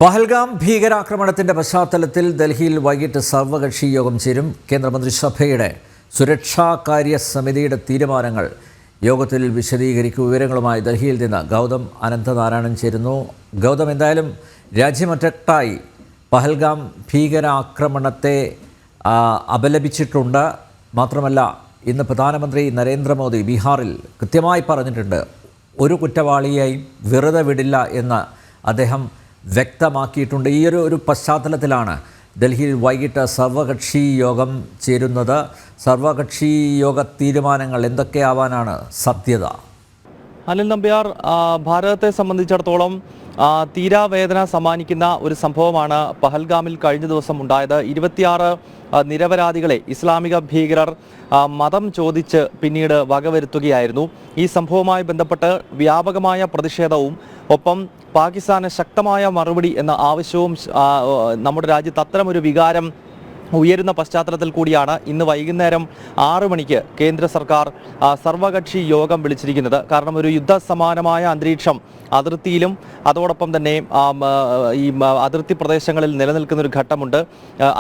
പഹൽഗാം ഭീകരാക്രമണത്തിന്റെ പശ്ചാത്തലത്തിൽ ഡൽഹിയിൽ വൈകിട്ട് സർവകക്ഷി യോഗം ചേരും. കേന്ദ്രമന്ത്രിസഭയുടെ സുരക്ഷാകാര്യ സമിതിയുടെ തീരുമാനങ്ങൾ യോഗത്തിൽ വിശദീകരിക്കും. വിവരങ്ങളുമായി ഡൽഹിയിൽ നിന്ന് ഗൗതം അനന്തനാരായണൻ ചേരുന്നു. ഗൗതം, എന്തായാലും രാജ്യമൊട്ടായി പഹൽഗാം ഭീകരാക്രമണത്തെ അപലപിച്ചിട്ടുണ്ട്. മാത്രമല്ല, ഇന്ന് പ്രധാനമന്ത്രി നരേന്ദ്രമോദി ബീഹാറിൽ കൃത്യമായി പറഞ്ഞിട്ടുണ്ട്, ഒരു കുറ്റവാളിയെയും വെറുതെ വിടില്ല എന്ന് അദ്ദേഹം വ്യക്തമാക്കിയിട്ടുണ്ട്. ഈ ഒരു പശ്ചാത്തലത്തിലാണ് ഡൽഹിയിൽ വൈകിട്ട് സർവകക്ഷി യോഗം ചേരുന്നത്. സർവകക്ഷി യോഗ തീരുമാനങ്ങൾ എന്തൊക്കെയാവാനാണ് സാധ്യത? അനിൽ നമ്പ്യാർ, ഭാരതത്തെ സംബന്ധിച്ചിടത്തോളം തീരാവേദന സമ്മാനിക്കുന്ന ഒരു സംഭവമാണ് പഹൽഗാമിൽ കഴിഞ്ഞ ദിവസം ഉണ്ടായത്. 26 നിരപരാധികളെ ഇസ്ലാമിക ഭീകരർ മതം ചോദിച്ച് പിന്നീട് വകവരുത്തുകയായിരുന്നു. ഈ സംഭവവുമായി ബന്ധപ്പെട്ട് വ്യാപകമായ പ്രതിഷേധവും ഒപ്പം പാകിസ്ഥാന് ശക്തമായ മറുപടി എന്ന ആവശ്യവും നമ്മുടെ രാജ്യത്ത് അത്തരമൊരു വികാരം ഉയരുന്ന പശ്ചാത്തലത്തിൽ കൂടിയാണ് ഇന്ന് വൈകുന്നേരം 6 മണിക്ക് കേന്ദ്ര സർക്കാർ സർവകക്ഷി യോഗം വിളിച്ചിരിക്കുന്നത്. കാരണം ഒരു യുദ്ധസമാനമായ അന്തരീക്ഷം അതിർത്തിയിലും അതോടൊപ്പം തന്നെ ഈ അതിർത്തി പ്രദേശങ്ങളിൽ നിലനിൽക്കുന്ന ഒരു ഘട്ടമുണ്ട്.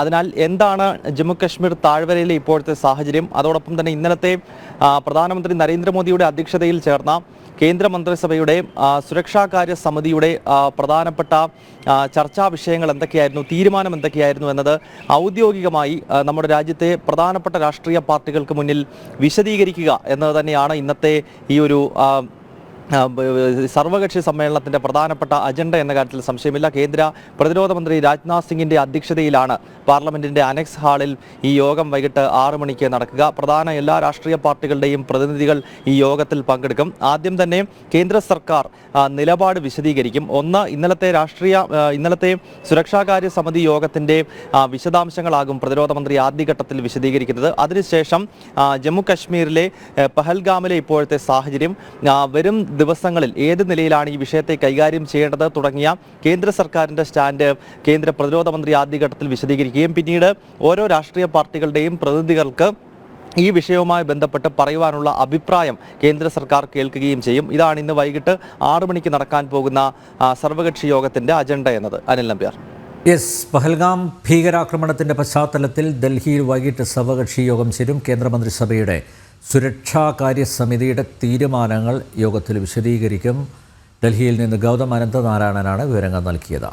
അതിനാൽ എന്താണ് ജമ്മു കശ്മീർ താഴ്വരയിലെ ഇപ്പോഴത്തെ സാഹചര്യം, അതോടൊപ്പം തന്നെ ഇന്നലത്തെ പ്രധാനമന്ത്രി നരേന്ദ്രമോദിയുടെ അധ്യക്ഷതയിൽ ചേർന്ന കേന്ദ്ര മന്ത്രിസഭയുടെ സുരക്ഷാകാര്യ സമിതിയുടെ പ്രധാനപ്പെട്ട ചർച്ചാ വിഷയങ്ങൾ എന്തൊക്കെയായിരുന്നു, തീരുമാനം എന്തൊക്കെയായിരുന്നു എന്നത് ഔദ്യോഗികമായി നമ്മുടെ രാജ്യത്തെ പ്രധാനപ്പെട്ട രാഷ്ട്രീയ പാർട്ടികൾക്ക് മുന്നിൽ വിശദീകരിക്കുക എന്നത് തന്നെയാണ് ഇന്നത്തെ ഈ ഒരു സർവകക്ഷി സമ്മേളനത്തിൻ്റെ പ്രധാനപ്പെട്ട അജണ്ട എന്ന കാര്യത്തിൽ സംശയമില്ല. കേന്ദ്ര പ്രതിരോധ മന്ത്രി രാജ്നാഥ് സിംഗിൻ്റെ അധ്യക്ഷതയിലാണ് പാർലമെൻറ്റിൻ്റെ അനക്സ് ഹാളിൽ ഈ യോഗം വൈകിട്ട് 6 മണിക്ക് നടക്കുക. പ്രധാന എല്ലാ രാഷ്ട്രീയ പാർട്ടികളുടെയും പ്രതിനിധികൾ ഈ യോഗത്തിൽ പങ്കെടുക്കും. ആദ്യം തന്നെ കേന്ദ്ര സർക്കാർ നിലപാട് വിശദീകരിക്കും. ഒന്ന്, ഇന്നലത്തെ സുരക്ഷാകാര്യ സമിതി യോഗത്തിൻ്റെ വിശദാംശങ്ങളാകും പ്രതിരോധ മന്ത്രി ആദ്യഘട്ടത്തിൽ വിശദീകരിക്കുന്നത്. അതിനുശേഷം ജമ്മു കശ്മീരിലെ പഹൽഗാമിലെ ഇപ്പോഴത്തെ സാഹചര്യം, വരും ദിവസങ്ങളിൽ ഏത് നിലയിലാണ് ഈ വിഷയത്തെ കൈകാര്യം ചെയ്യേണ്ടത് തുടങ്ങിയ കേന്ദ്ര സർക്കാരിൻ്റെ സ്റ്റാൻഡ് കേന്ദ്ര പ്രതിരോധ മന്ത്രി ആദ്യഘട്ടത്തിൽ വിശദീകരിക്കുകയും പിന്നീട് ഓരോ രാഷ്ട്രീയ പാർട്ടികളുടെയും പ്രതിനിധികൾക്ക് ഈ വിഷയവുമായി ബന്ധപ്പെട്ട് പറയുവാനുള്ള അഭിപ്രായം കേന്ദ്ര സർക്കാർ കേൾക്കുകയും ചെയ്യും. ഇതാണ് ഇന്ന് വൈകിട്ട് 6 മണിക്ക് നടക്കാൻ പോകുന്ന സർവകക്ഷി യോഗത്തിൻ്റെ അജണ്ട എന്നത്. അനിൽ നമ്പ്യാർ. പഹൽഗാം ഭീകരാക്രമണത്തിൻ്റെ പശ്ചാത്തലത്തിൽ ഡൽഹിയിൽ വൈകിട്ട് സർവകക്ഷി യോഗം ചേരും. കേന്ദ്രമന്ത്രിസഭയുടെ സുരക്ഷാകാര്യ സമിതിയുടെ തീരുമാനങ്ങൾ യോഗത്തിൽ വിശദീകരിക്കും. ഡൽഹിയിൽ നിന്ന് ഗൗതം അനന്തനാരായണനാണ് വിവരങ്ങൾ നൽകിയത്.